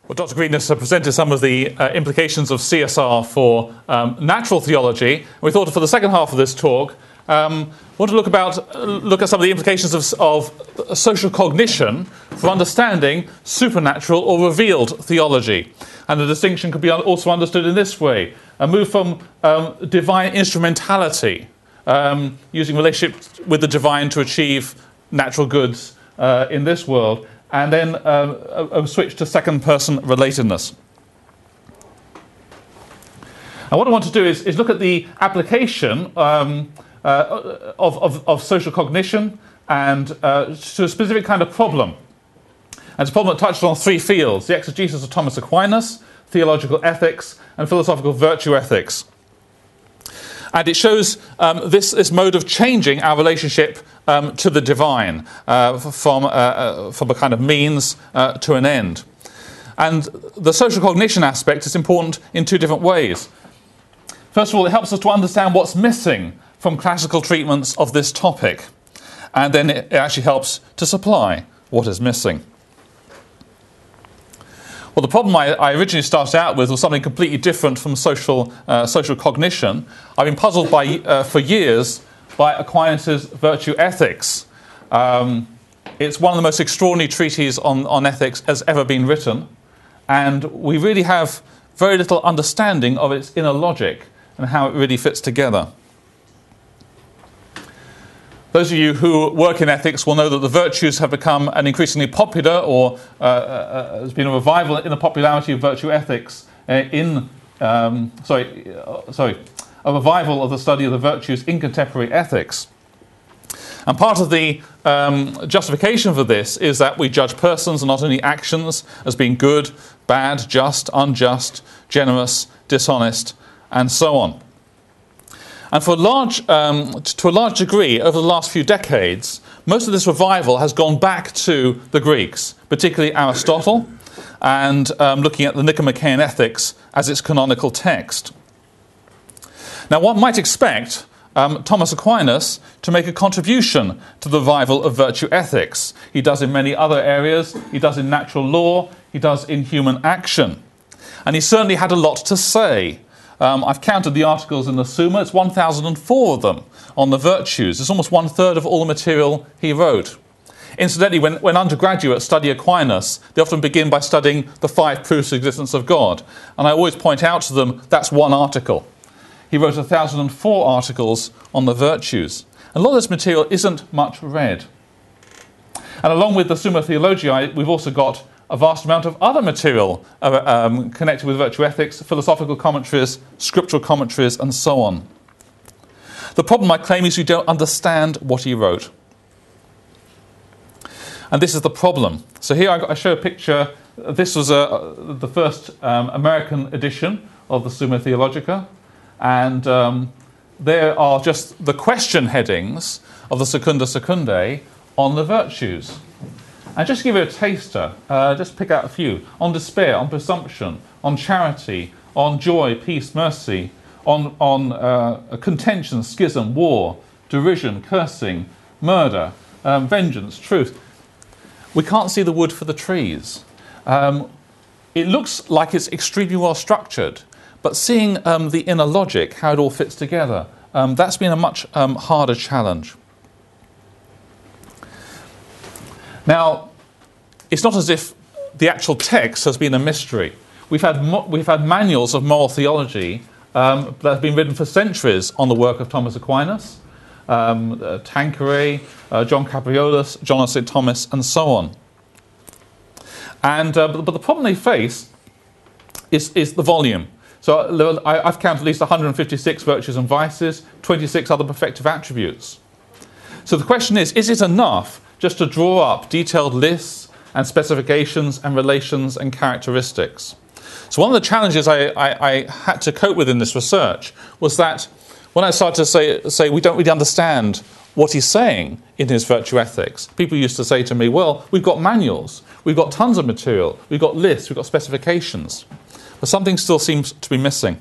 Well, Dr. Green has presented some of the implications of CSR for natural theology. We thought for the second half of this talk, want to look at some of the implications of social cognition for understanding supernatural or revealed theology. And the distinction could be also understood in this way: a move from divine instrumentality, using relationships with the divine to achieve natural goods in this world, and then a switch to second-person relatedness. And what I want to do is look at the application of social cognition and to a specific kind of problem. And it's a problem that touches on three fields: the exegesis of Thomas Aquinas, theological ethics, and philosophical virtue ethics. And it shows this mode of changing our relationship to the divine from a kind of means to an end. And the social cognition aspect is important in two different ways. First of all, it helps us to understand what's missing from classical treatments of this topic. And then it actually helps to supply what is missing. Well, the problem I originally started out with was something completely different from social cognition. I've been puzzled for years by Aquinas' virtue ethics. It's one of the most extraordinary treatises on ethics has ever been written, and we really have very little understanding of its inner logic and how it really fits together. Those of you who work in ethics will know that the virtues have become an increasingly popular, or there's been a revival in the popularity of virtue ethics a revival of the study of the virtues in contemporary ethics. And part of the justification for this is that we judge persons and not only actions as being good, bad, just, unjust, generous, dishonest, and so on. And to a large degree, over the last few decades, most of this revival has gone back to the Greeks, particularly Aristotle, and looking at the Nicomachean Ethics as its canonical text. Now, one might expect Thomas Aquinas to make a contribution to the revival of virtue ethics. He does in many other areas. He does in natural law. He does in human action. And he certainly had a lot to say. I've counted the articles in the Summa. It's 1,004 of them on the virtues. It's almost one-third of all the material he wrote. Incidentally, when undergraduates study Aquinas, they often begin by studying the 5 proofs of the existence of God. And I always point out to them, that's one article. He wrote 1,004 articles on the virtues. And a lot of this material isn't much read. And along with the Summa Theologiae, we've also got a vast amount of other material connected with virtue ethics, philosophical commentaries, scriptural commentaries, and so on. The problem, I claim, is you don't understand what he wrote. And this is the problem. So here I show a picture. This was the first American edition of the Summa Theologica. And there are just the question headings of the Secunda Secundae on the virtues. And just to give you a taster, just pick out a few: on despair, on presumption, on charity, on joy, peace, mercy, on contention, schism, war, derision, cursing, murder, vengeance, truth. We can't see the wood for the trees. It looks like it's extremely well structured, but seeing the inner logic, how it all fits together, that's been a much harder challenge. Now, it's not as if the actual text has been a mystery. We've had manuals of moral theology that have been written for centuries on the work of Thomas Aquinas, Tanqueray, John Capriolus, John of St. Thomas, and so on. And but the problem they face is the volume. So I've counted at least 156 virtues and vices, 26 other perfective attributes. So the question is it enough just to draw up detailed lists and specifications and relations and characteristics? So one of the challenges I had to cope with in this research was that when I started to say we don't really understand what he's saying in his virtue ethics, people used to say to me, well, we've got manuals, we've got tons of material, we've got lists, we've got specifications, but something still seems to be missing.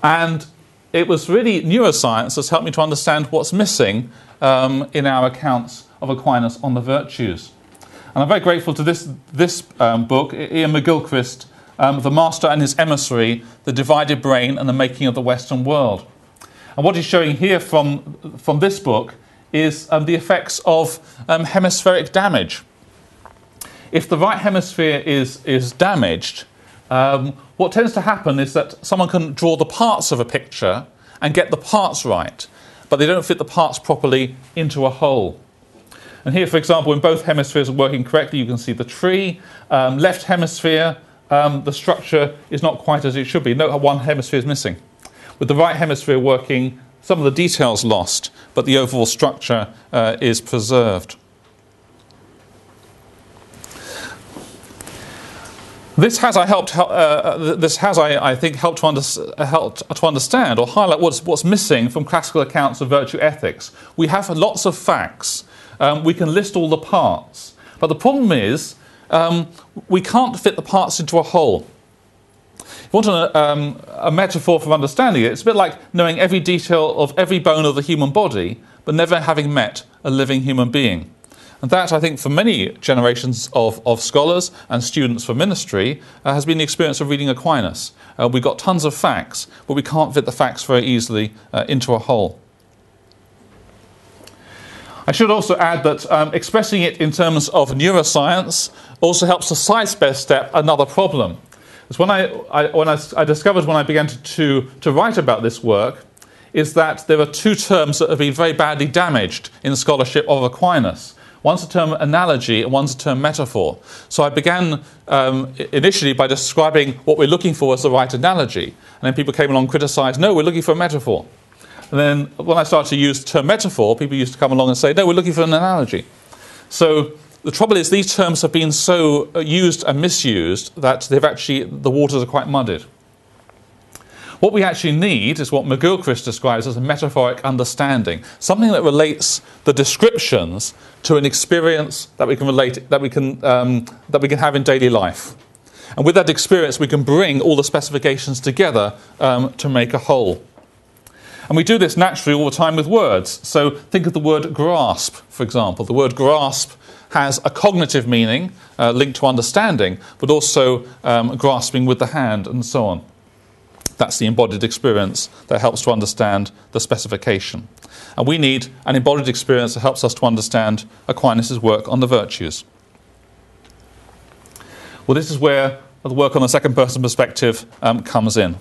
And it was really neuroscience that's helped me to understand what's missing in our accounts of Aquinas on the virtues. And I'm very grateful to this book, Ian McGilchrist, The Master and His Emissary, The Divided Brain and the Making of the Western World. And what he's showing here from this book is the effects of hemispheric damage. If the right hemisphere is damaged, what tends to happen is that someone can draw the parts of a picture and get the parts right, but they don't fit the parts properly into a whole. And here, for example, when both hemispheres are working correctly, you can see the tree. Left hemisphere, the structure is not quite as it should be. Note how one hemisphere is missing. With the right hemisphere working, some of the details lost, but the overall structure is preserved. This has, I think, helped to understand or highlight what's missing from classical accounts of virtue ethics. We have lots of facts. We can list all the parts. But the problem is we can't fit the parts into a whole. If you want a metaphor for understanding it, it's a bit like knowing every detail of every bone of the human body, but never having met a living human being. And that, I think, for many generations of scholars and students for ministry, has been the experience of reading Aquinas. We've got tons of facts, but we can't fit the facts very easily into a whole. I should also add that expressing it in terms of neuroscience also helps to sidestep another problem. It's when I discovered when I began to write about this work is that there are two terms that have been very badly damaged in scholarship of Aquinas. One's a term analogy and one's a term metaphor. So I began initially by describing what we're looking for as the right analogy. And then people came along and criticised, no, we're looking for a metaphor. And then when I started to use the term metaphor, people used to come along and say, no, we're looking for an analogy. So the trouble is these terms have been so used and misused that the waters are quite muddied. What we actually need is what McGilchrist describes as a metaphoric understanding, something that relates the descriptions to an experience that we can relate, that we can have in daily life. And with that experience, we can bring all the specifications together to make a whole. And we do this naturally all the time with words. So think of the word grasp, for example. The word grasp has a cognitive meaning linked to understanding, but also grasping with the hand and so on. That's the embodied experience that helps to understand the specification. And we need an embodied experience that helps us to understand Aquinas' work on the virtues. Well, this is where the work on the second-person perspective comes in.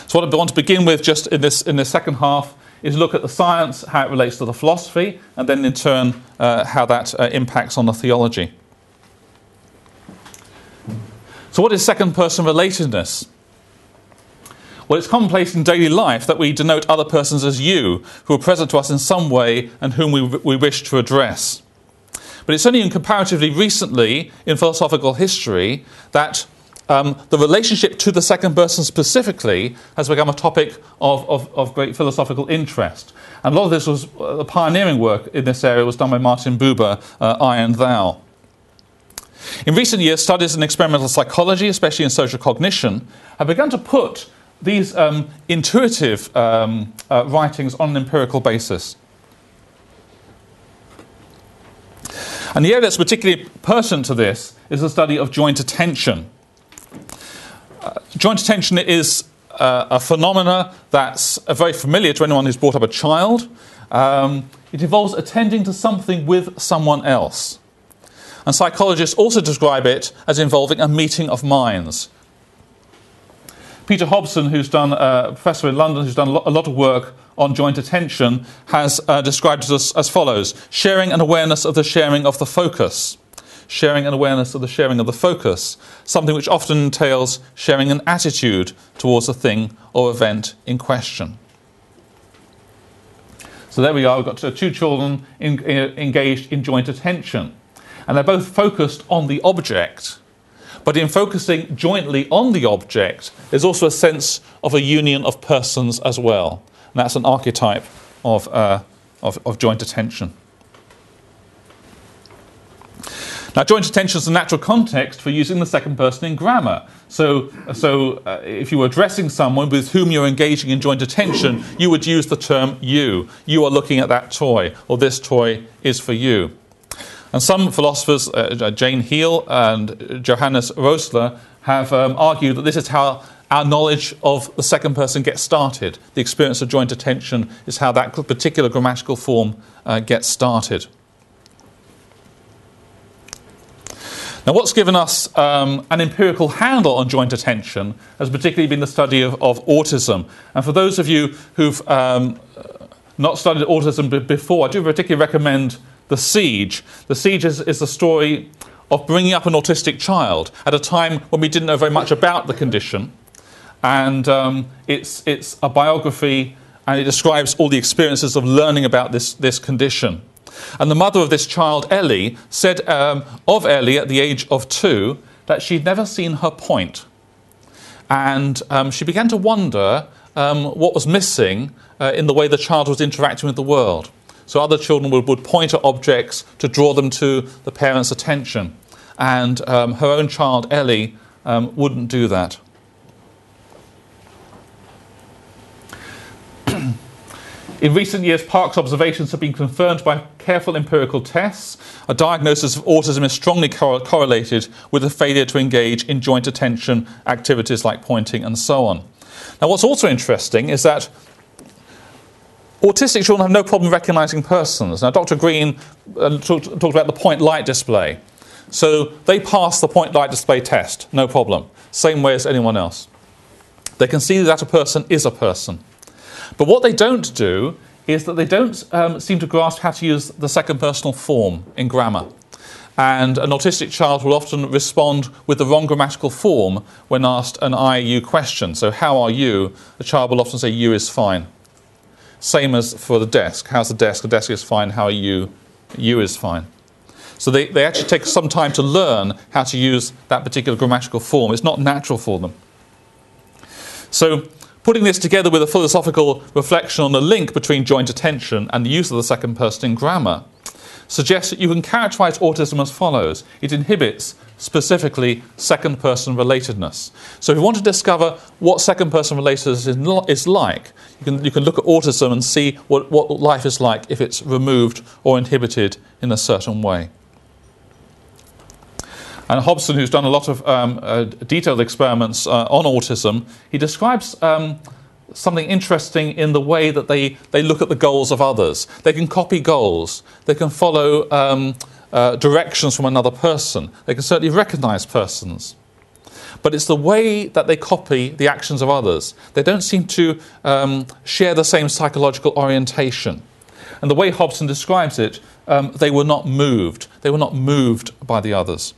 So what I want to begin with just in this second half is look at the science, how it relates to the philosophy, and then in turn how that impacts on the theology. So what is second-person relatedness? Well, it's commonplace in daily life that we denote other persons as you, who are present to us in some way and whom we wish to address. But it's only in comparatively recently, in philosophical history, that the relationship to the second person specifically has become a topic of great philosophical interest. And a lot of this was the pioneering work in this area was done by Martin Buber, I and Thou. In recent years, studies in experimental psychology, especially in social cognition, have begun to put these intuitive writings on an empirical basis. And the area that's particularly pertinent to this is the study of joint attention. Joint attention is a phenomena that's very familiar to anyone who's brought up a child. It involves attending to something with someone else. And psychologists also describe it as involving a meeting of minds. Peter Hobson, who's done a professor in London, who's done a lot of work on joint attention, has described it as follows: sharing an awareness of the sharing of the focus. Sharing an awareness of the sharing of the focus, something which often entails sharing an attitude towards the thing or event in question. So there we are, we've got two children engaged in joint attention. And they're both focused on the object, but in focusing jointly on the object, there's also a sense of a union of persons as well. And that's an archetype of joint attention. Now, joint attention is a natural context for using the second person in grammar. So if you were addressing someone with whom you're engaging in joint attention, you would use the term you. You are looking at that toy, or this toy is for you. And some philosophers, Jane Heel and Johannes Roessler, have argued that this is how our knowledge of the second person gets started. The experience of joint attention is how that particular grammatical form gets started. Now, what's given us an empirical handle on joint attention has particularly been the study of autism. And for those of you who've not studied autism before, I do particularly recommend The Siege. The Siege is the story of bringing up an autistic child at a time when we didn't know very much about the condition. And it's a biography, and it describes all the experiences of learning about this condition. And the mother of this child, Ellie, said of Ellie at the age of 2 that she'd never seen her point. And she began to wonder what was missing in the way the child was interacting with the world. So other children would point at objects to draw them to the parents' attention. And her own child, Ellie, wouldn't do that. In recent years, Park's observations have been confirmed by careful empirical tests. A diagnosis of autism is strongly correlated with a failure to engage in joint attention activities like pointing and so on. Now, what's also interesting is that autistic children have no problem recognizing persons. Now, Dr. Green talked about the point light display. So they pass the point light display test, no problem. Same way as anyone else. They can see that a person is a person. But what they don't do is that they don't seem to grasp how to use the second personal form in grammar. And an autistic child will often respond with the wrong grammatical form when asked an I-you question. So, how are you? The child will often say, you is fine. Same as for the desk. How's the desk? The desk is fine. How are you? You is fine. So they actually take some time to learn how to use that particular grammatical form. It's not natural for them. So, putting this together with a philosophical reflection on the link between joint attention and the use of the second person in grammar suggests that you can characterize autism as follows. It inhibits, specifically, second person relatedness. So if you want to discover what second person relatedness is like, you can look at autism and see what life is like if it's removed or inhibited in a certain way. And Hobson, who's done a lot of detailed experiments on autism, he describes something interesting in the way that they look at the goals of others. They can copy goals. They can follow directions from another person. They can certainly recognize persons. But it's the way that they copy the actions of others. They don't seem to share the same psychological orientation. And the way Hobson describes it, they were not moved. They were not moved by the others.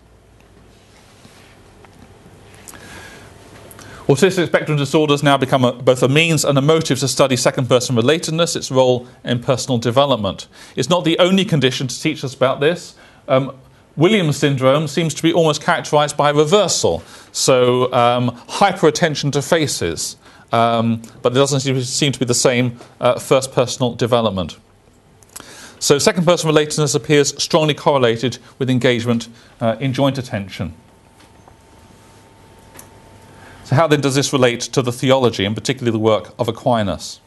Autistic spectrum disorders now become both a means and a motive to study second-person relatedness, its role in personal development. It's not the only condition to teach us about this. Williams syndrome seems to be almost characterized by reversal, so hyper-attention to faces, but there doesn't seem to be the same first-personal development. So second-person relatedness appears strongly correlated with engagement in joint attention. So how then does this relate to the theology, and particularly the work of Aquinas?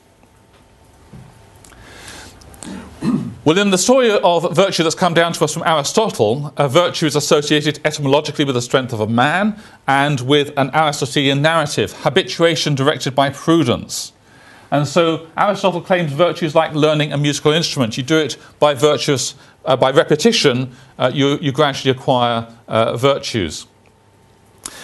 Well, in the story of virtue that's come down to us from Aristotle, virtue is associated etymologically with the strength of a man and with an Aristotelian narrative, habituation directed by prudence. And so Aristotle claims virtue is like learning a musical instrument. You do it by repetition, you gradually acquire virtues.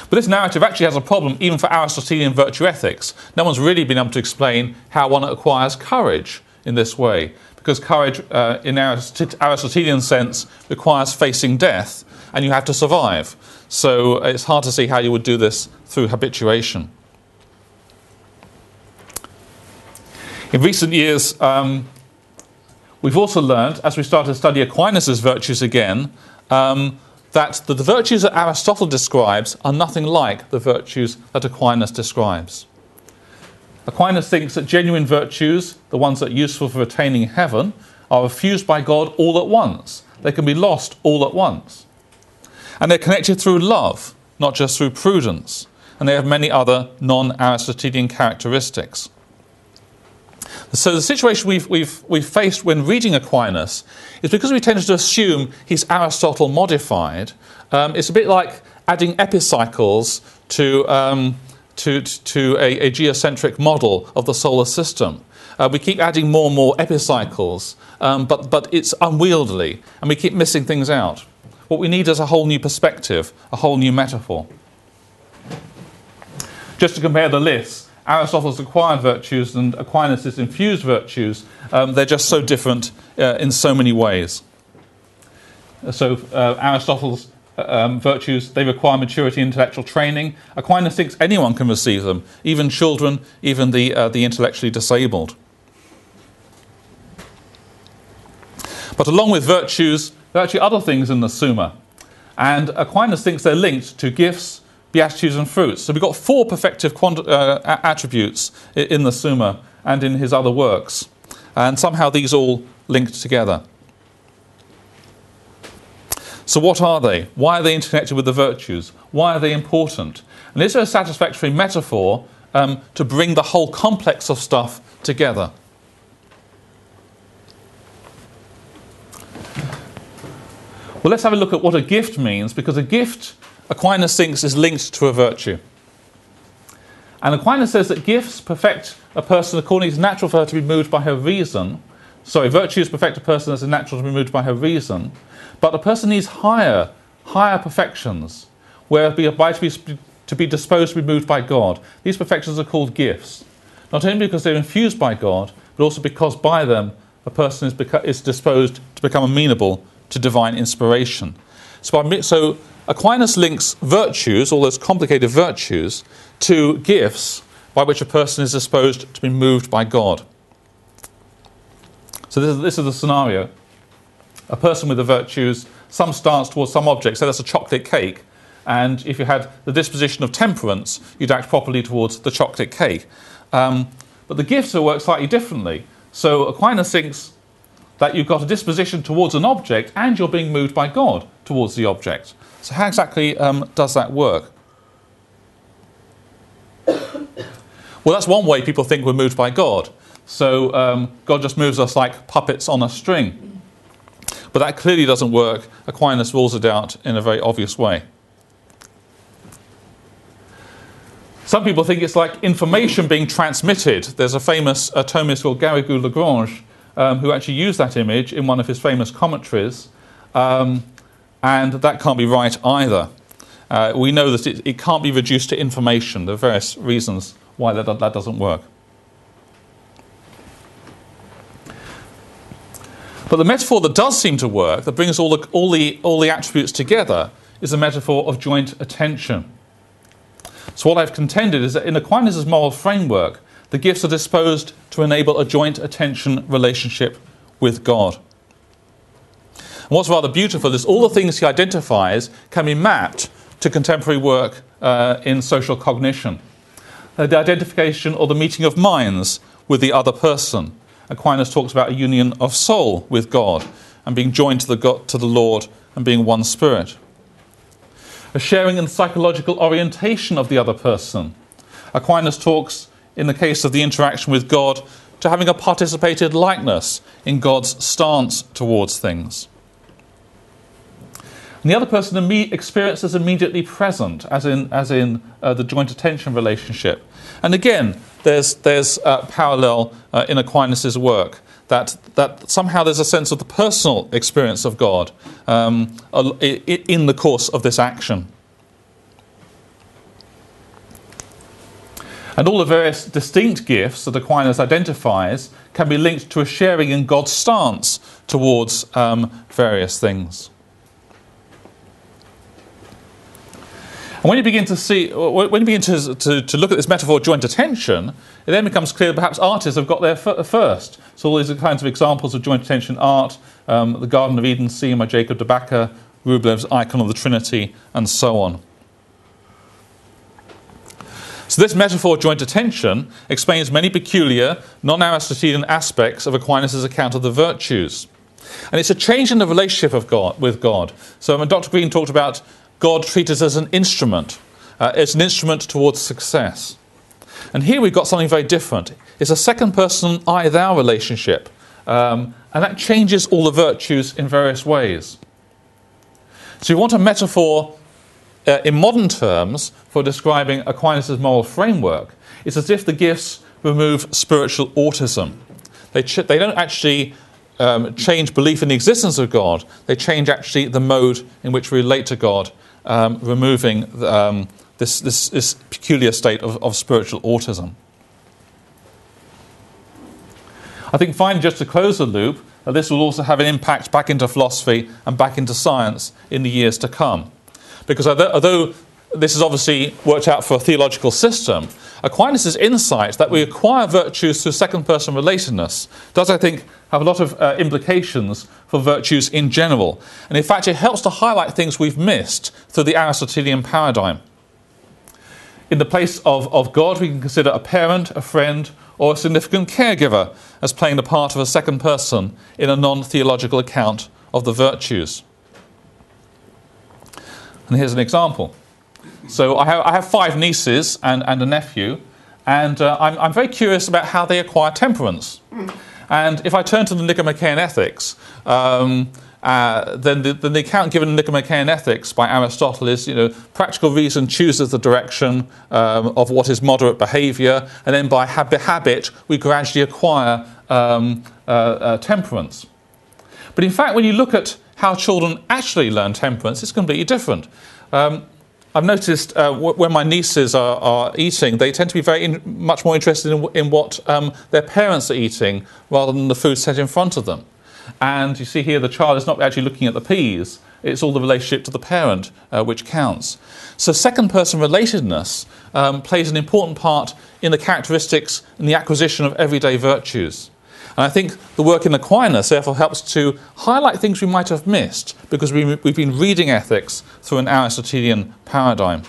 But this narrative actually has a problem even for Aristotelian virtue ethics. No one's really been able to explain how one acquires courage in this way, because courage in Aristotelian sense requires facing death, and you have to survive. So it's hard to see how you would do this through habituation. In recent years, we've also learned, as we started to study Aquinas' virtues again, that the virtues that Aristotle describes are nothing like the virtues that Aquinas describes. Aquinas thinks that genuine virtues, the ones that are useful for attaining heaven, are refused by God all at once. They can be lost all at once. And they're connected through love, not just through prudence. And they have many other non-Aristotelian characteristics. So the situation we've faced when reading Aquinas is because we tend to assume he's Aristotle modified. It's a bit like adding epicycles to a geocentric model of the solar system. We keep adding more and more epicycles, but it's unwieldy, and we keep missing things out. What we need is a whole new perspective, a whole new metaphor. Just to compare the lists, Aristotle's acquired virtues and Aquinas' infused virtues, they're just so different in so many ways. So Aristotle's virtues, they require maturity and intellectual training. Aquinas thinks anyone can receive them, even children, even the intellectually disabled. But along with virtues, there are actually other things in the Summa. And Aquinas thinks they're linked to gifts, beatitudes and fruits. So we've got 4 perfective attributes in the Summa and in his other works. And somehow these all linked together. So what are they? Why are they interconnected with the virtues? Why are they important? And is there a satisfactory metaphor to bring the whole complex of stuff together? Well, let's have a look at what a gift means, because a gift, Aquinas thinks, is linked to a virtue. And Aquinas says that gifts perfect a person according to natural for her to be moved by her reason. Sorry, virtues perfect a person as is natural to be moved by her reason. But a person needs higher perfections, whereby to be disposed to be moved by God. These perfections are called gifts, not only because they're infused by God, but also because by them a person is disposed to become amenable to divine inspiration. So Aquinas links virtues, all those complicated virtues, to gifts by which a person is disposed to be moved by God. So this is the scenario. A person with the virtues, some stance towards some object, so that's a chocolate cake, and if you had the disposition of temperance, you'd act properly towards the chocolate cake. But the gifts will work slightly differently. So Aquinas thinks that you've got a disposition towards an object and you're being moved by God towards the object. So how exactly does that work? Well, that's one way people think we're moved by God. So God just moves us like puppets on a string. But that clearly doesn't work. Aquinas rules it out in a very obvious way. Some people think it's like information being transmitted. There's a famous Thomist called Garrigou-Lagrange who actually used that image in one of his famous commentaries, and that can't be right either. We know that it can't be reduced to information. There are various reasons why that doesn't work. But the metaphor that does seem to work, that brings all the attributes together, is a metaphor of joint attention. So what I've contended is that in Aquinas' moral framework, the gifts are disposed to enable a joint attention relationship with God. And what's rather beautiful is all the things he identifies can be mapped to contemporary work in social cognition. The identification or the meeting of minds with the other person. Aquinas talks about a union of soul with God and being joined to the Lord and being one spirit. A sharing in psychological orientation of the other person. Aquinas talks, in the case of the interaction with God, to having a participated likeness in God's stance towards things. And the other person experiences immediately present, as in the joint attention relationship. And again, there's parallel in Aquinas' work, that somehow there's a sense of the personal experience of God in the course of this action. And all the various distinct gifts that Aquinas identifies can be linked to a sharing in God's stance towards various things. And when you begin to look at this metaphor of joint attention, it then becomes clear that perhaps artists have got there first. So all these kinds of examples of joint attention art, the Garden of Eden scene by Jacob de Backer, Rublev's Icon of the Trinity, and so on. So this metaphor of joint attention explains many peculiar, non-Aristotelian aspects of Aquinas' account of the virtues. And it's a change in the relationship with God. So when Dr. Green talked about God treated as an instrument. It's an instrument towards success. And here we've got something very different. It's a second-person I-thou relationship, and that changes all the virtues in various ways. So you want a metaphor in modern terms for describing Aquinas' moral framework. It's as if the gifts remove spiritual autism. They don't actually change belief in the existence of God. They change actually the mode in which we relate to God, removing this peculiar state of spiritual autism. I think finally, just to close the loop, this will also have an impact back into philosophy and back into science in the years to come. Because although this is obviously worked out for a theological system, Aquinas' insight that we acquire virtues through second-person relatedness does, I think, have a lot of implications for virtues in general. And in fact, it helps to highlight things we've missed through the Aristotelian paradigm. In the place of God, we can consider a parent, a friend, or a significant caregiver as playing the part of a second person in a non-theological account of the virtues. And here's an example. So I have 5 nieces and a nephew, and I'm very curious about how they acquire temperance. And if I turn to the Nicomachean Ethics, then the account given in Nicomachean Ethics by Aristotle is, practical reason chooses the direction of what is moderate behaviour, and then by habit we gradually acquire temperance. But in fact, when you look at how children actually learn temperance, it's completely different. I've noticed when my nieces are eating, they tend to be much more interested in what their parents are eating rather than the food set in front of them. And you see here the child is not actually looking at the peas, it's all the relationship to the parent which counts. So second-person relatedness plays an important part in the characteristics and the acquisition of everyday virtues. And I think the work in Aquinas therefore helps to highlight things we might have missed because we've been reading ethics through an Aristotelian paradigm.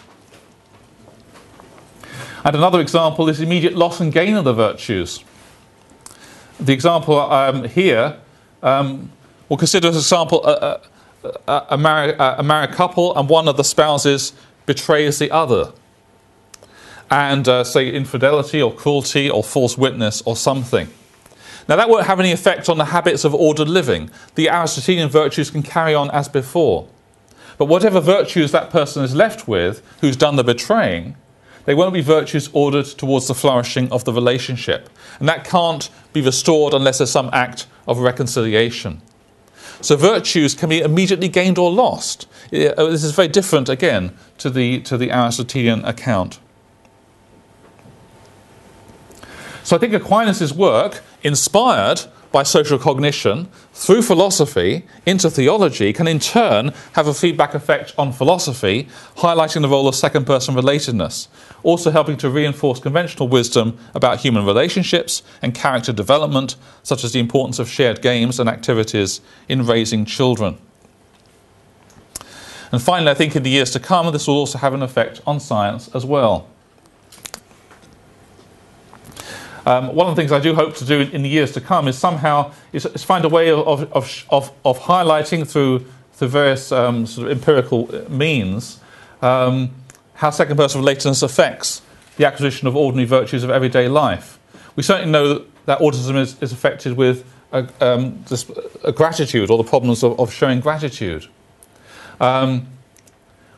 And another example is immediate loss and gain of the virtues. The example here, we'll consider as an example a married couple and one of the spouses betrays the other. And say infidelity or cruelty or false witness or something. Now that won't have any effect on the habits of ordered living. The Aristotelian virtues can carry on as before. But whatever virtues that person is left with, who's done the betraying, they won't be virtues ordered towards the flourishing of the relationship. And that can't be restored unless there's some act of reconciliation. So virtues can be immediately gained or lost. This is very different, again, to the Aristotelian account. So I think Aquinas' work, inspired by social cognition through philosophy into theology, can in turn have a feedback effect on philosophy, highlighting the role of second-person relatedness, also helping to reinforce conventional wisdom about human relationships and character development, such as the importance of shared games and activities in raising children. And finally, I think in the years to come, this will also have an effect on science as well. One of the things I do hope to do in the years to come is somehow is find a way of highlighting through various sort of empirical means how second-person relatedness affects the acquisition of ordinary virtues of everyday life. We certainly know that autism is affected with gratitude, or the problems of showing gratitude.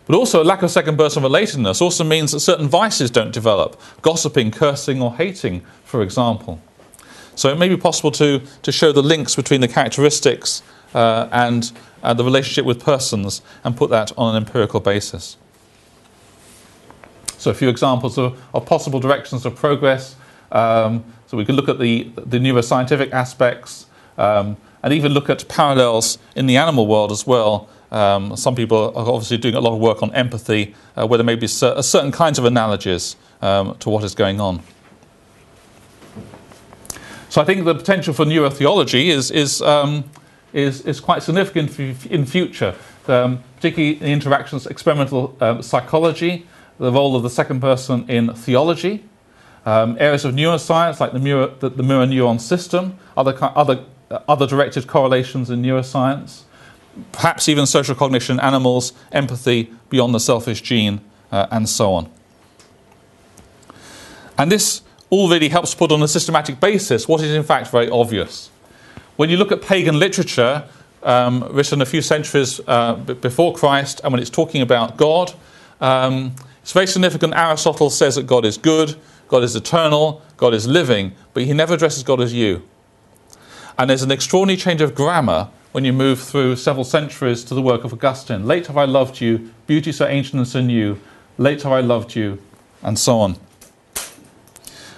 But also a lack of second-person relatedness also means that certain vices don't develop, gossiping, cursing or hating, for example. So it may be possible to show the links between the characteristics and the relationship with persons and put that on an empirical basis. So a few examples of possible directions of progress. So we could look at the neuroscientific aspects and even look at parallels in the animal world as well. Some people are obviously doing a lot of work on empathy, where there may be certain kinds of analogies to what is going on. So I think the potential for neurotheology is quite significant in future, particularly in interactions, experimental psychology, the role of the second person in theology, areas of neuroscience like the mirror neuron system, other directed correlations in neuroscience. Perhaps even social cognition, animals, empathy beyond the selfish gene, and so on. And this all really helps put on a systematic basis what is in fact very obvious. When you look at pagan literature, written a few centuries before Christ, and when it's talking about God, it's very significant. Aristotle says that God is good, God is eternal, God is living, but he never addresses God as you. And there's an extraordinary change of grammar when you move through several centuries to the work of Augustine. Late have I loved you, beauty so ancient and so new, late have I loved you, and so on.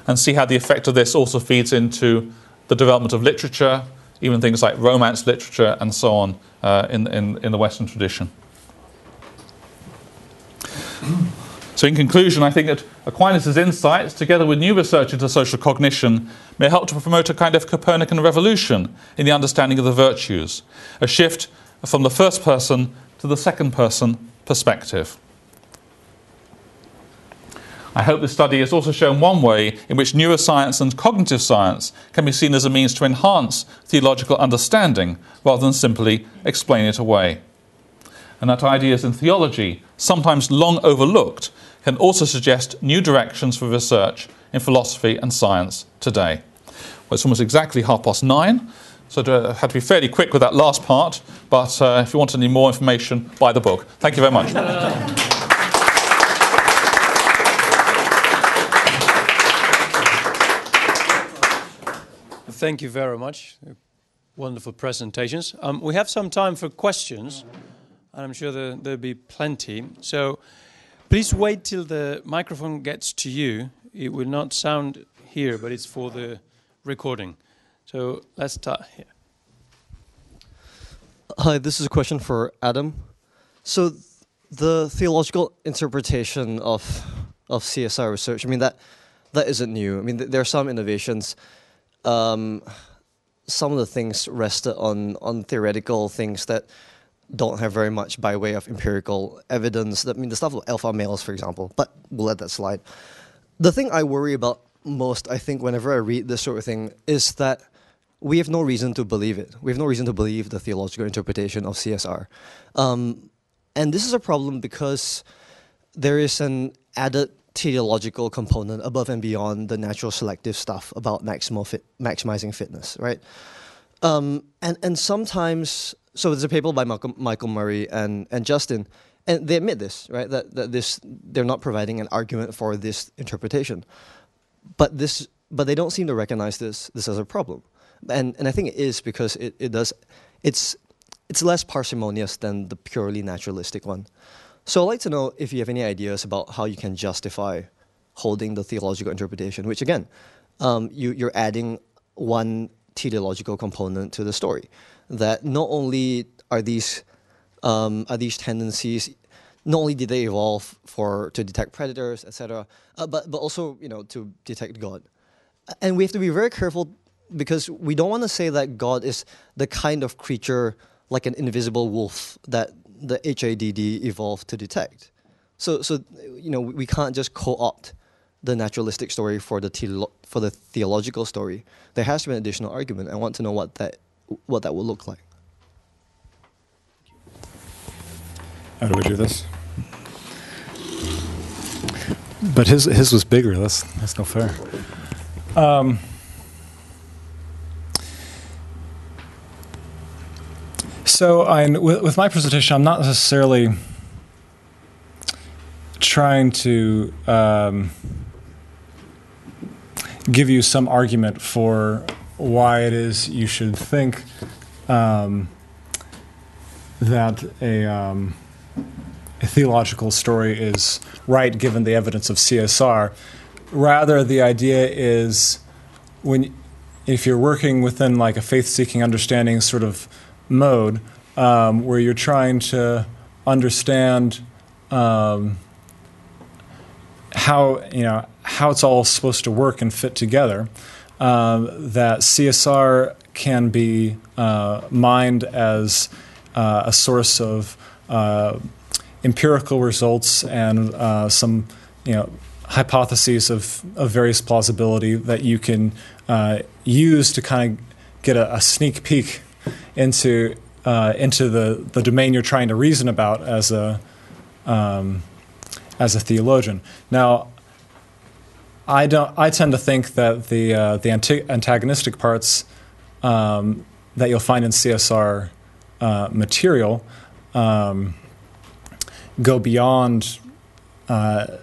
And see how the effect of this also feeds into the development of literature, even things like romance literature and so on in the Western tradition. So in conclusion, I think that Aquinas' insights, together with new research into social cognition, may help to promote a kind of Copernican revolution in the understanding of the virtues, a shift from the first person to the second person perspective. I hope this study has also shown one way in which neuroscience and cognitive science can be seen as a means to enhance theological understanding rather than simply explain it away. And that ideas in theology, sometimes long overlooked, can also suggest new directions for research in philosophy and science today. Well, it's almost exactly 9:30, so I had to be fairly quick with that last part, but if you want any more information, buy the book. Thank you very much. Thank you very much. Wonderful presentations. We have some time for questions, and I'm sure there'll be plenty. So please wait till the microphone gets to you. It will not sound here, but it's for the recording. So let's start here. Hi, this is a question for Adam. So the theological interpretation of CSR research, I mean, that isn't new. I mean, there are some innovations. Some of the things rested on theoretical things that don't have very much by way of empirical evidence. I mean, the stuff of alpha males, for example, but we'll let that slide. The thing I worry about most, I think, whenever I read this sort of thing, is that we have no reason to believe it. We have no reason to believe the theological interpretation of CSR. And this is a problem because there is an added teleological component above and beyond the natural selective stuff about maximizing fitness, right? And sometimes, so there's a paper by Michael Murray and Justin, and they admit this, right? That they're not providing an argument for this interpretation, but they don't seem to recognize this as a problem, and I think it is because it's less parsimonious than the purely naturalistic one. So I'd like to know if you have any ideas about how you can justify holding the theological interpretation, which again, you're adding one teleological component to the story. That not only are these tendencies, not only did they evolve to detect predators, etc., but also to detect God. And we have to be very careful because we don't want to say that God is the kind of creature like an invisible wolf that the HADD evolved to detect. So we can't just co-opt the naturalistic story for the theological story. There has to be an additional argument. I want to know what that will look like. How do we do this? But his was bigger. That's no fair. So with my presentation, I'm not necessarily trying to give you some argument for why it is you should think that a theological story is right given the evidence of CSR. Rather, the idea is if you're working within like a faith-seeking understanding sort of mode, where you're trying to understand how it's all supposed to work and fit together, that CSR can be mined as a source of empirical results and some hypotheses of various plausibility that you can use to kind of get a sneak peek into the domain you're trying to reason about as a theologian. Now, I tend to think that the antagonistic parts that you'll find in CSR material go beyond the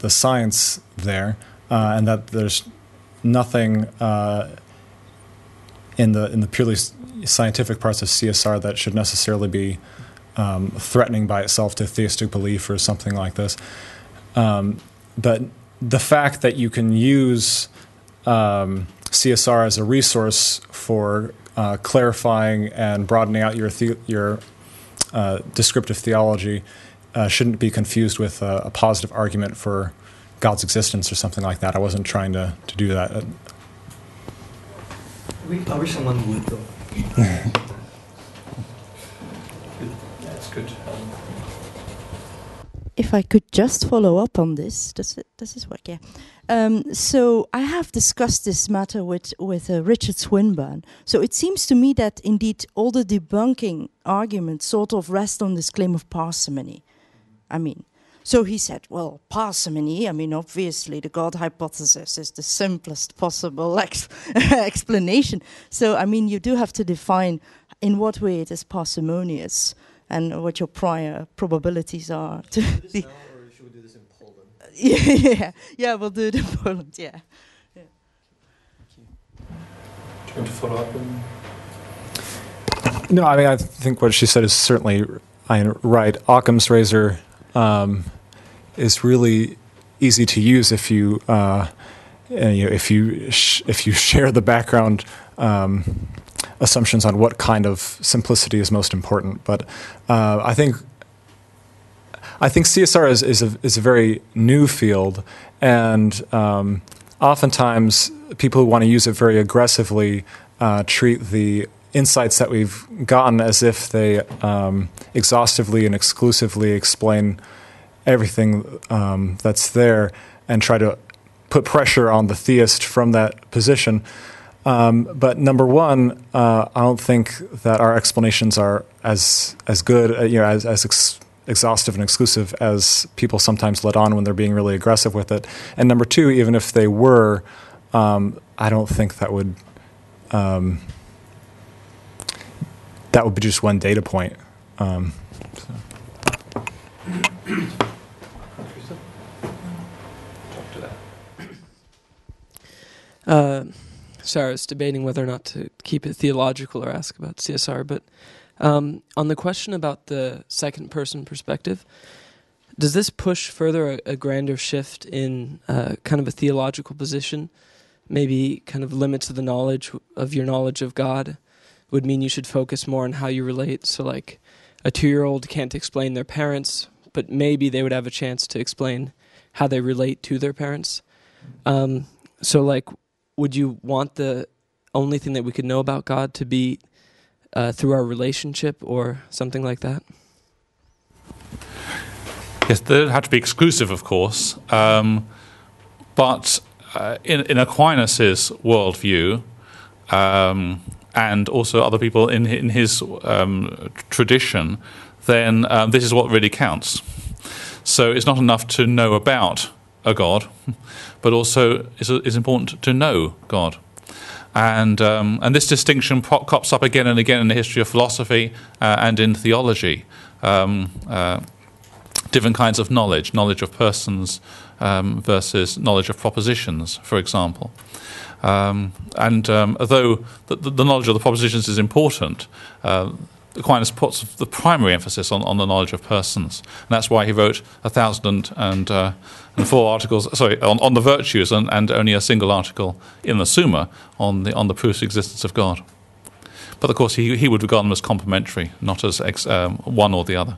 science there, and that there's nothing in the purely scientific parts of CSR that should necessarily be threatening by itself to theistic belief or something like this. But the fact that you can use CSR as a resource for clarifying and broadening out your descriptive theology shouldn't be confused with a positive argument for God's existence or something like that. I wasn't trying to do that. I wish someone would, though. That's good. If I could just follow up on this, does this work? Yeah. So I have discussed this matter with Richard Swinburne. So it seems to me that indeed all the debunking arguments sort of rest on this claim of parsimony. I mean, so he said, well, parsimony, I mean, obviously the God hypothesis is the simplest possible explanation. So, I mean, you do have to define in what way it is parsimonious and what your prior probabilities are. Should we do this now, or should we do this in Poland? Yeah, we'll do it in Poland, yeah. Do you want to follow up on? No, I mean, I think what she said is certainly right. Occam's razor is really easy to use if you share the background assumptions on what kind of simplicity is most important. But I think CSR is a very new field, and oftentimes people who want to use it very aggressively treat the insights that we've gotten as if they exhaustively and exclusively explain everything that's there, and try to put pressure on the theist from that position. But number one, I don't think that our explanations are as good, as exhaustive and exclusive as people sometimes let on when they're being really aggressive with it. And number two, even if they were, I don't think that would be just one data point. Sorry, I was debating whether or not to keep it theological or ask about CSR, but on the question about the second-person perspective, does this push further a grander shift in kind of a theological position? Maybe kind of limits of the knowledge of your knowledge of God would mean you should focus more on how you relate. So like a 2-year-old can't explain their parents, but maybe they would have a chance to explain how they relate to their parents. So like, would you want the only thing that we could know about God to be through our relationship or something like that? Yes, they have to be exclusive, of course. But in Aquinas' worldview, and also other people in his tradition, then this is what really counts. So it's not enough to know about a God, but also it's important to know God. And this distinction crops up again and again in the history of philosophy and in theology. Different kinds of knowledge of persons versus knowledge of propositions, for example. Although the knowledge of the propositions is important, Aquinas puts the primary emphasis on the knowledge of persons, and that's why he wrote 1,004 articles. Sorry, on the virtues, and only a single article in the Summa on the proofs of existence of God. But of course, he would regard them as complementary, not as one or the other.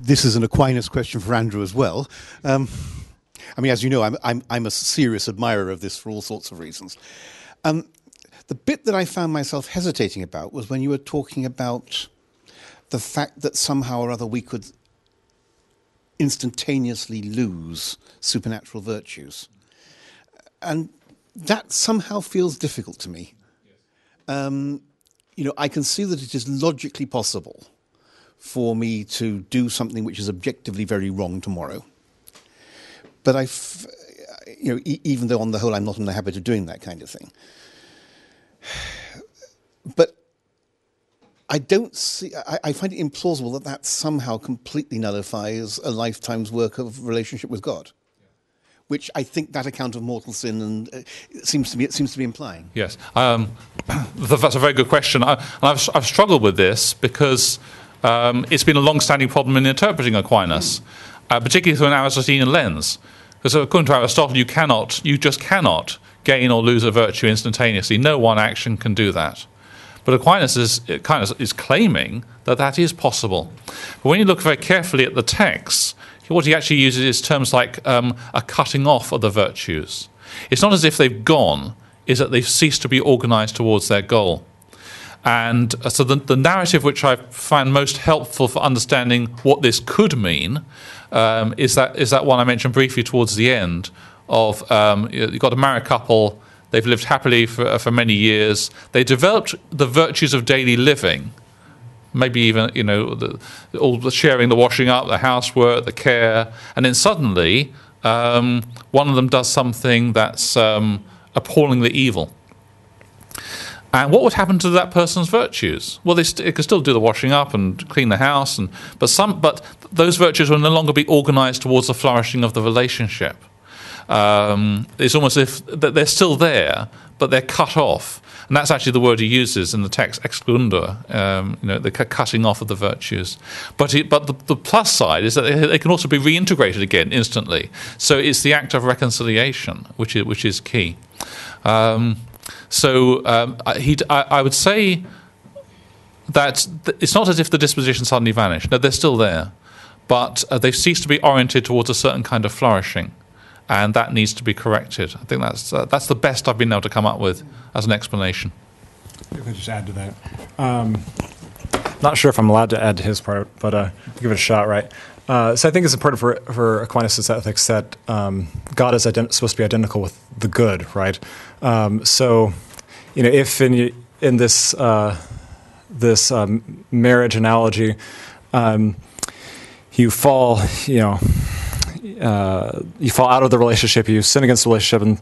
This is an Aquinas question for Andrew as well. I mean, as you know, I'm a serious admirer of this for all sorts of reasons. The bit that I found myself hesitating about was when you were talking about the fact that somehow or other we could instantaneously lose supernatural virtues. And that somehow feels difficult to me. I can see that it is logically possible for me to do something which is objectively very wrong tomorrow. But even though on the whole I'm not in the habit of doing that kind of thing. But I don't see, I find it implausible that somehow completely nullifies a lifetime's work of relationship with God, which I think that account of mortal sin and seems to be implying. Yes, that's a very good question. I've struggled with this because it's been a long-standing problem in interpreting Aquinas, particularly through an Aristotelian lens. Because according to Aristotle, you just cannot gain or lose a virtue instantaneously. No one action can do that. But Aquinas is claiming that is possible. But when you look very carefully at the text, what he actually uses is terms like a cutting off of the virtues. It's not as if they've gone, it's that they've ceased to be organised towards their goal. And so the narrative which I find most helpful for understanding what this could mean is that one I mentioned briefly towards the end of you've got a married couple. They've lived happily for many years. They developed the virtues of daily living, maybe even all the sharing, the washing up, the housework, the care, and then suddenly one of them does something that's appallingly evil. And what would happen to that person's virtues? Well, they could still do the washing up and clean the house, but those virtues will no longer be organised towards the flourishing of the relationship. It's almost as if they're still there, but they're cut off. And that's actually the word he uses in the text, exclunder, the cutting off of the virtues. But the plus side is that they can also be reintegrated again instantly. So it's the act of reconciliation, which is key. I would say that it's not as if the disposition suddenly vanished. No, they're still there. But they've ceased to be oriented towards a certain kind of flourishing. And that needs to be corrected. I think that's the best I've been able to come up with as an explanation. If I just add to that. Not sure if I'm allowed to add to his part, but give it a shot, right? So I think it's important for Aquinas' ethics that God is supposed to be identical with the good, right? If in this marriage analogy, you fall out of the relationship, you sin against the relationship, and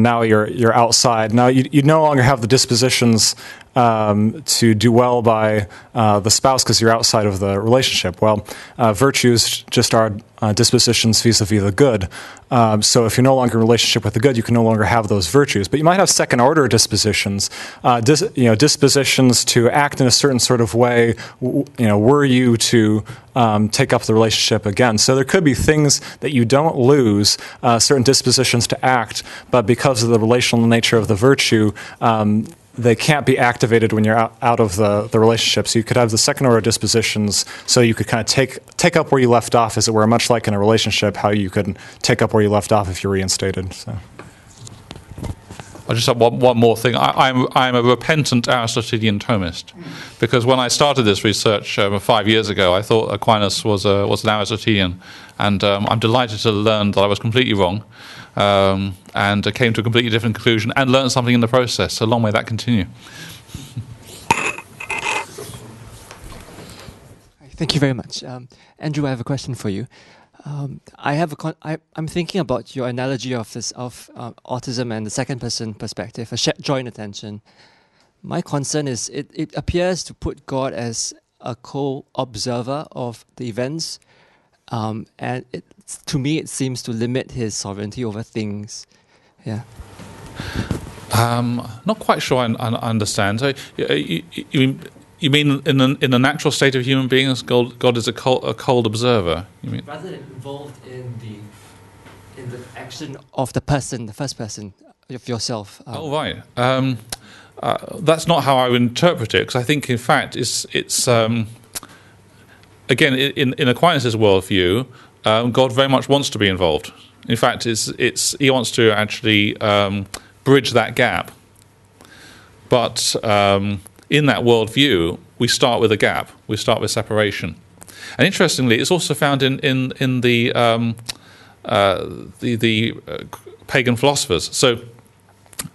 now you're outside. Now you no longer have the dispositions to do well by the spouse because you're outside of the relationship. Well, virtues just are dispositions vis-a-vis the good. So if you're no longer in a relationship with the good, you can no longer have those virtues. But you might have second-order dispositions, dispositions to act in a certain sort of way, were you to take up the relationship again. So there could be things that you don't lose, certain dispositions to act, but because of the relational nature of the virtue, they can't be activated when you're out of the relationship. So you could have the second-order dispositions, so you could kind of take up where you left off, as it were, much like in a relationship, how you could take up where you left off if you're reinstated. So. I'll just have one more thing. I'm a repentant Aristotelian Thomist, because when I started this research 5 years ago, I thought Aquinas was an Aristotelian, and I'm delighted to learn that I was completely wrong, and came to a completely different conclusion and learned something in the process. So long may that continue. Thank you very much. Andrew, I have a question for you. I'm thinking about your analogy of autism and the second person perspective, a joint attention. My concern is it appears to put God as a co-observer of the events, and to me it seems to limit his sovereignty over things. Yeah. Not quite sure I understand. So, you mean in the natural state of human beings, God is a cold observer? You mean rather than involved in the action of the first person of yourself? Right. That's not how I would interpret it, because I think, in fact, it's again in Aquinas' worldview, God very much wants to be involved. In fact, he wants to actually bridge that gap, but. In that worldview, we start with a gap. We start with separation, and interestingly, it's also found in the pagan philosophers. So,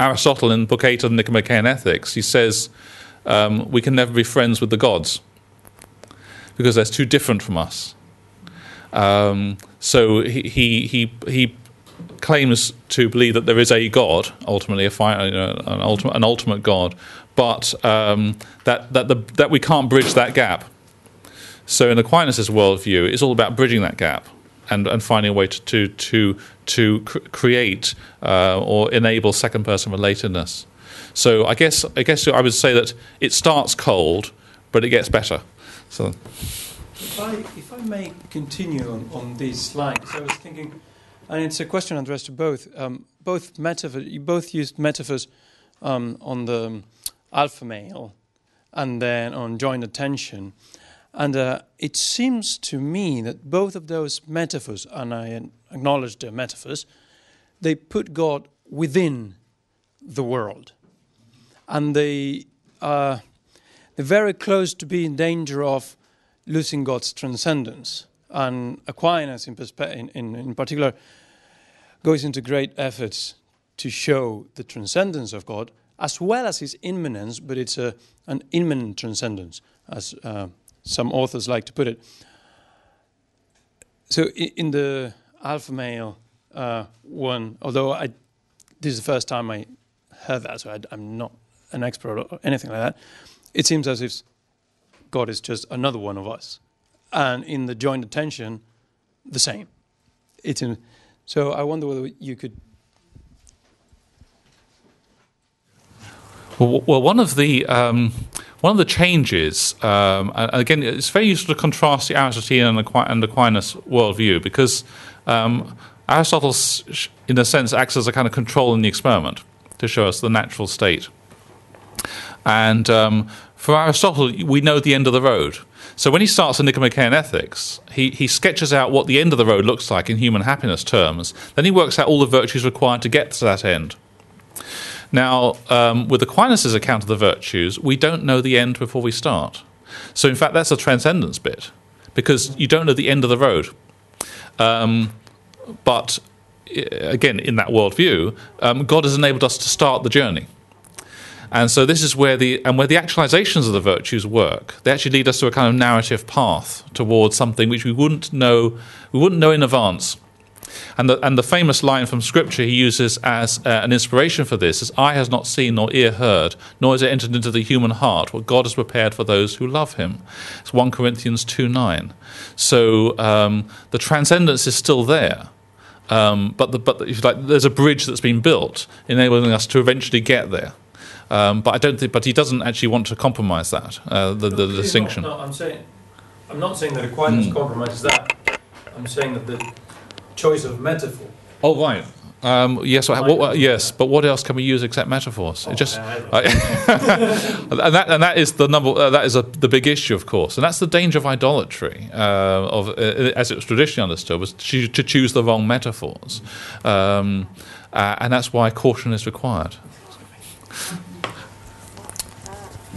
Aristotle, in Book 8 of the Nicomachean Ethics, he says we can never be friends with the gods, because they're too different from us. So he claims to believe that there is a God, ultimately an ultimate God, but that we can't bridge that gap. So in Aquinas' worldview, it's all about bridging that gap and finding a way to create or enable second-person relatedness. So I guess I would say that it starts cold, but it gets better. So, if I may continue on these lines, I was thinking, and it's a question addressed to both. Both metaphors. You both used metaphors on the alpha male, and then on joint attention. And it seems to me that both of those metaphors, and I acknowledge they're metaphors, they put God within the world. And they're very close to being in danger of losing God's transcendence. And Aquinas, in particular, goes into great efforts to show the transcendence of God, as well as his immanence, but it's an immanent transcendence, as some authors like to put it. So in the alpha male one, although this is the first time I heard that, so I'm not an expert or anything like that, it seems as if God is just another one of us. And in the joint attention, the same. So I wonder whether you could... Well, one of the changes, and again, it's very useful to contrast the Aristotelian and Aquinas worldview, because Aristotle, in a sense, acts as a kind of control in the experiment to show us the natural state. And for Aristotle, we know the end of the road. So when he starts the Nicomachean Ethics, he sketches out what the end of the road looks like in human happiness terms. Then he works out all the virtues required to get to that end. Now, with Aquinas' account of the virtues, we don't know the end before we start. So, in fact, that's a transcendence bit, because you don't know the end of the road. But, again, in that worldview, God has enabled us to start the journey. And so this is where the actualizations of the virtues work. They actually lead us to a kind of narrative path towards something which we wouldn't know in advance. And the famous line from Scripture he uses as an inspiration for this is, "Eye has not seen nor ear heard, nor has it entered into the human heart what God has prepared for those who love him." It's 1 Corinthians 2:9. So the transcendence is still there, but if you like, there's a bridge that's been built, enabling us to eventually get there. But I don't think. But he doesn't actually want to compromise that the distinction. No, I'm not saying that Aquinas compromises that. I'm saying that the choice of metaphor. Oh right. Yes. Yes. But what else can we use except metaphors? It just and that is the number. That is the big issue, of course, and that's the danger of idolatry, as it was traditionally understood, was to choose the wrong metaphors, and that's why caution is required.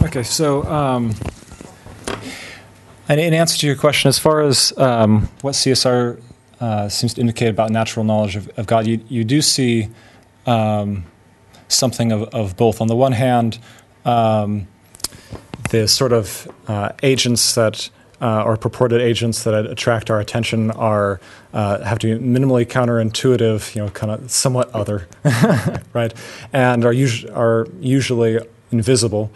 Okay, so and in answer to your question, as far as what CSR seems to indicate about natural knowledge of God, you do see something of both. On the one hand, the sort of agents that or purported agents that attract our attention have to be minimally counterintuitive, kind of somewhat other, right, and are usually invisible.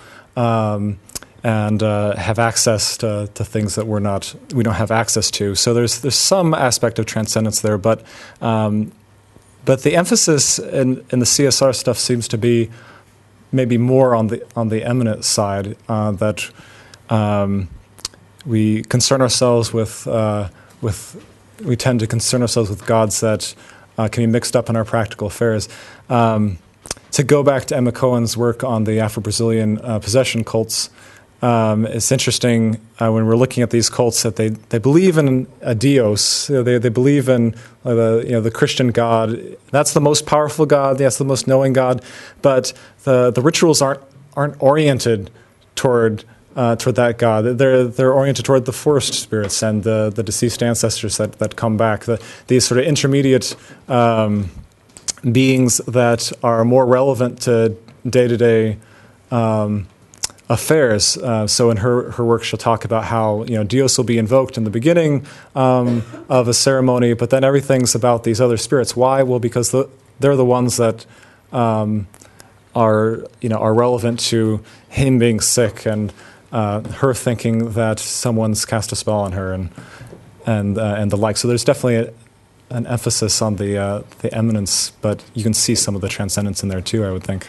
And have access to things that we don't have access to. So there's some aspect of transcendence there, but the emphasis in the CSR stuff seems to be maybe more on the eminent side, that we concern ourselves with we tend to concern ourselves with gods that can be mixed up in our practical affairs. To go back to Emma Cohen's work on the Afro-Brazilian possession cults, it's interesting when we're looking at these cults that they believe in a Dios. They believe in the Christian God. That's the most powerful God. That's the most knowing God. But the rituals aren't oriented toward that God. They're oriented toward the forest spirits and the deceased ancestors that come back. These sort of intermediate beings that are more relevant to day-to-day affairs. So in her work, she'll talk about how Dios will be invoked in the beginning of a ceremony, but then everything's about these other spirits. Why? Well, because they're the ones that are relevant to him being sick and her thinking that someone's cast a spell on her and the like. So there's definitely an emphasis on the eminence, but you can see some of the transcendence in there too, I would think.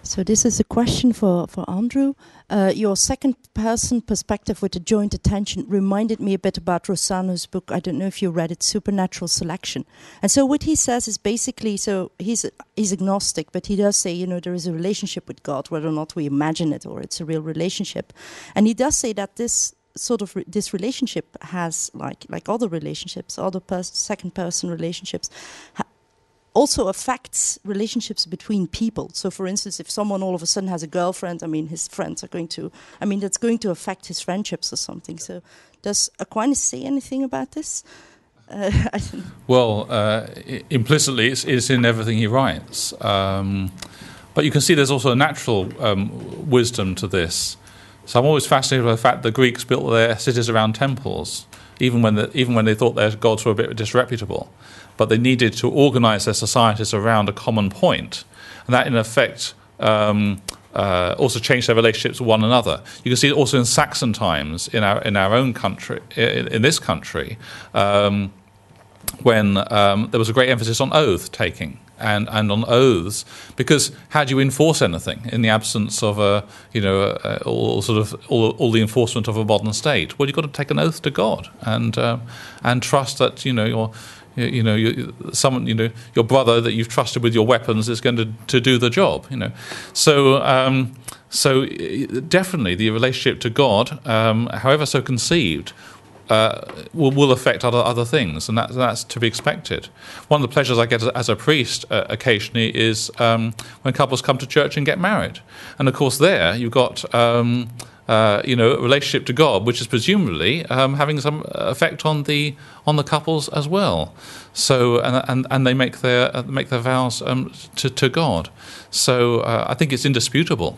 So this is a question for Andrew. Your second-person perspective with the joint attention reminded me a bit about Rossano's book. I don't know if you read it, Supernatural Selection. And so what he says is basically, so he's agnostic, but he does say, there is a relationship with God, whether or not we imagine it or it's a real relationship. And he does say that this sort of this relationship has, like other relationships, other second-person relationships, also affects relationships between people. So, for instance, if someone all of a sudden has a girlfriend, his friends are going to, that's going to affect his friendships or something. So, does Aquinas say anything about this? I don't know. Well, implicitly, it's in everything he writes. But you can see there's also a natural wisdom to this. So I'm always fascinated by the fact the Greeks built their cities around temples, even when they thought their gods were a bit disreputable. But they needed to organise their societies around a common point, and that in effect also changed their relationships with one another. You can see it also in Saxon times in our own country, in this country, when there was a great emphasis on oath taking and on oaths, because how do you enforce anything in the absence of all the enforcement of a modern state? Well, you've got to take an oath to God and trust that your brother that you've trusted with your weapons is going to do the job. So definitely the relationship to God, however so conceived, will affect other things, and that's to be expected. One of the pleasures I get as a priest occasionally is when couples come to church and get married, and of course there you've got a relationship to God, which is presumably having some effect on the couples as well. So and they make their vows to God. So I think it's indisputable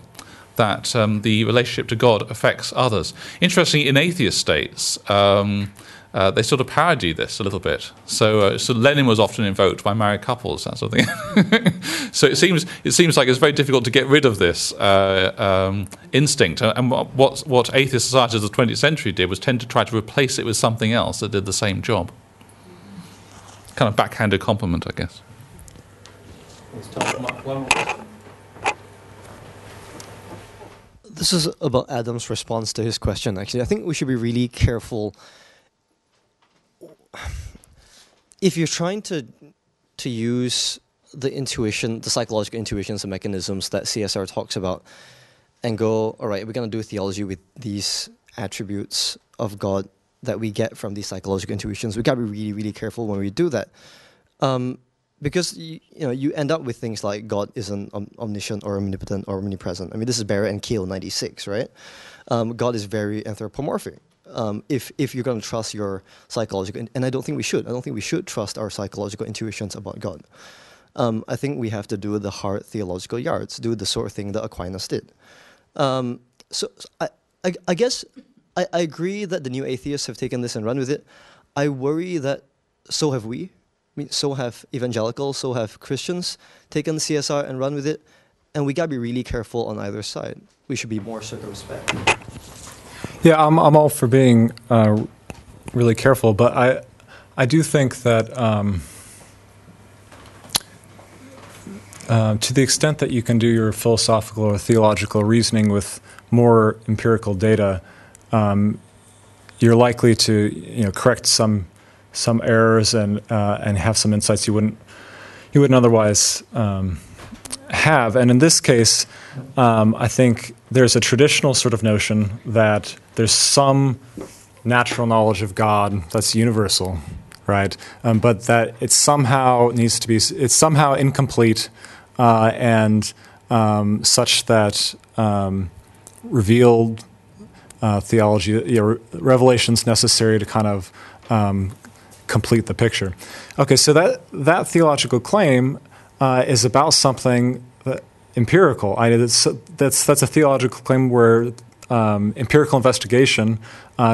that the relationship to God affects others. Interestingly, in atheist states, they sort of parody this a little bit. So Lenin was often invoked by married couples, that sort of thing. So it seems like it's very difficult to get rid of this instinct. And what atheist societies of the 20th century did was tend to try to replace it with something else that did the same job. Kind of backhanded compliment, I guess. Let's talk about one more. This is about Adam's response to his question, actually. I think we should be really careful. If you're trying to use the intuition, the psychological intuitions and mechanisms that CSR talks about, and go, all right, we're going to do theology with these attributes of God that we get from these psychological intuitions, we got to be really, really careful when we do that. Because you end up with things like God isn't omniscient or omnipotent or omnipresent. I mean, this is Barrett and Keel 96, right? God is very anthropomorphic. If you're going to trust your psychological, and I don't think we should. I don't think we should trust our psychological intuitions about God. I think we have to do the hard theological yards, do the sort of thing that Aquinas did. So I guess I agree that the new atheists have taken this and run with it. I worry that so have we. I mean, so have evangelicals, so have Christians taken CSR and run with it, and we got to be really careful on either side. We should be more circumspect. Yeah, I'm all for being really careful, but I do think that to the extent that you can do your philosophical or theological reasoning with more empirical data, you're likely to correct some errors and have some insights you wouldn't otherwise have. And in this case, I think there's a traditional sort of notion that there's some natural knowledge of God that's universal, right? But that it somehow it's somehow incomplete and such that revealed theology, revelation's necessary to kind of complete the picture. Okay, so that theological claim is about something empirical. That's a theological claim where empirical investigation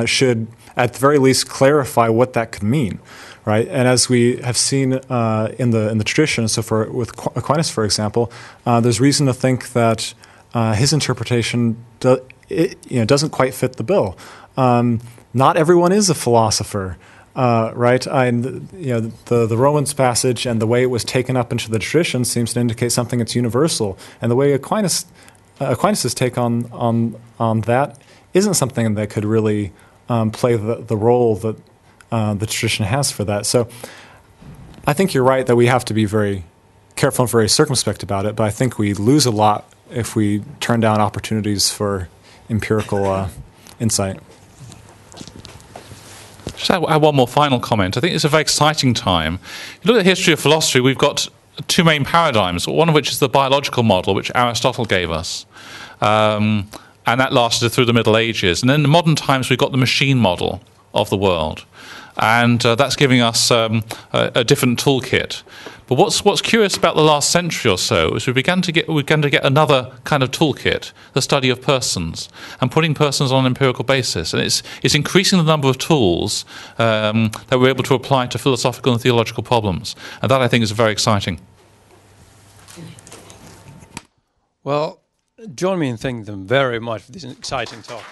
should, at the very least, clarify what that could mean, right? And as we have seen in the tradition, so with Aquinas, for example, there's reason to think that his interpretation doesn't quite fit the bill. Not everyone is a philosopher. Right, the Romans passage and the way it was taken up into the tradition seems to indicate something that's universal, and the way Aquinas' take on that isn't something that could really play the role that the tradition has for that. So, I think you're right that we have to be very careful and very circumspect about it. But I think we lose a lot if we turn down opportunities for empirical insight. Just add one more final comment. I think it's a very exciting time. If you look at the history of philosophy, we've got two main paradigms, one of which is the biological model, which Aristotle gave us. And that lasted through the Middle Ages. And then in modern times, we've got the machine model of the world. And that's giving us a different toolkit. But what's curious about the last century or so is we began to get another kind of toolkit, the study of persons, and putting persons on an empirical basis. And it's increasing the number of tools that we're able to apply to philosophical and theological problems. And that, I think, is very exciting. Well, join me in thanking them very much for this exciting talk.